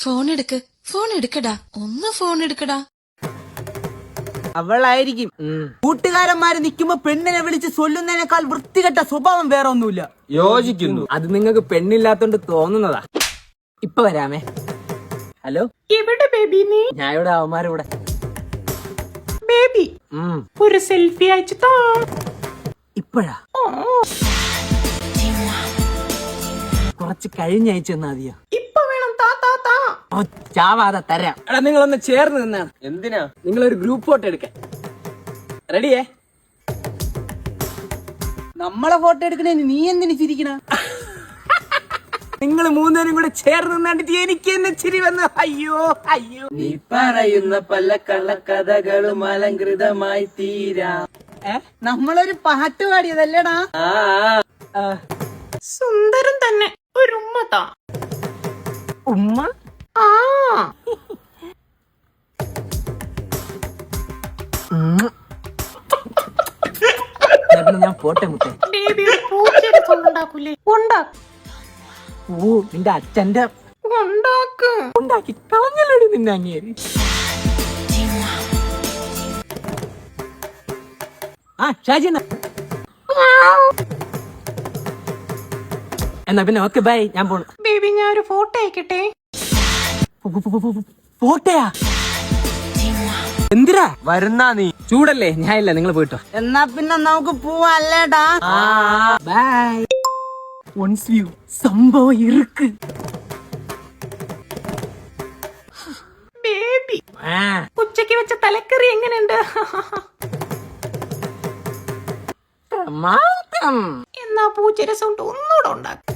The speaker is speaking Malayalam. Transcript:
ഫോൺ എടുക്കടാ, ഒന്ന് ഫോൺ എടുക്കടാ. അവളായിരിക്കും. കൂട്ടുകാരന്മാര് നിക്കുമ്പോ പെണ്ണിനെ വിളിച്ച് ചൊല്ലുന്നതിനേക്കാൾ വൃത്തികെട്ട സ്വഭാവം വേറെ ഒന്നുമില്ല. യോജിക്കുന്നു. അത് നിങ്ങൾക്ക് പെണ്ണില്ലാത്തോണ്ട് തോന്നുന്നതാ. ഇപ്പൊ വരാമേ. ഹലോ, എവിടെ ബേബി നീ? ഞാൻ ഇവിടെ അവന്മാരിവിടെ. ബേബി ഒരു സെൽഫി അയച്ചിട്ടോ? ഇപ്പഴാ? കുറച്ച് കഴിഞ്ഞയച്ചെന്നാ മതിയോ? ഇപ്പൊ വേണം. താ താ താ. ചാവാതെ തരാം. എടാ നിങ്ങളൊന്ന് ചേർന്ന് നിന്നാണ്. എന്തിനാ? നിങ്ങളൊരു ഗ്രൂപ്പ് ഫോട്ടോ എടുക്കാൻ റെഡിയേ? നമ്മളെ ഫോട്ടോ എടുക്കണേന് നീ എന്തിനു ചിരിക്കണ? നിങ്ങൾ മൂന്നുപേരും കൂടെ ചേർന്ന് നിന്നിട്ട് എനിക്ക് എന്നെ ചിരി വന്നു. അയ്യോ അയ്യോ. നീ പറയുന്ന പല കള്ളക്കഥകളും അലങ്കൃതമായി തീരാ. നമ്മളൊരു പാട്ട് പാടിയതല്ലേടാ? സുന്ദരം തന്നെ. ഒരു ഉമ്മ താ. ഉമ്മ? ആ ഞാൻ പോട്ടെ മുത്തേ. ബേബി ഒരു പൂച്ചയുടെ സൗണ്ട് ഉണ്ടാക്കൂലേ? ഓ, നിന്റെ അച്ഛന്റെ ഉണ്ടാക്ക്. ഉണ്ടാക്കി കളഞ്ഞല്ലോടി നിന്നെ അങ്ങേര്. ആ ഷാജി എന്നാ പിന്നെ ഓക്കെ ബൈ, ഞാൻ പോണു. ബേബി ഞാൻ ഒരു ഫോട്ടോ അയക്കട്ടെ? പോട്ടെയാ? എന്തിനാ വരുന്നാ നീ? ചൂടല്ലേ? ഞാൻ ഇല്ല, നിങ്ങൾ പോയിട്ടോ. എന്നാ പിന്നെ നമുക്ക് പോവാല്ലേടാ. ബൈ. ഒൺസ് വ്യൂ സംഭവം ഇറുക്ക്. ബേബി ഉച്ചക്ക് വെച്ച തലക്കറി എങ്ങനെയുണ്ട്? മാത്രം എന്നാ പൂച്ചയുടെ സൗണ്ട് ഒന്നുകൂടെ ഉണ്ടാക്കും.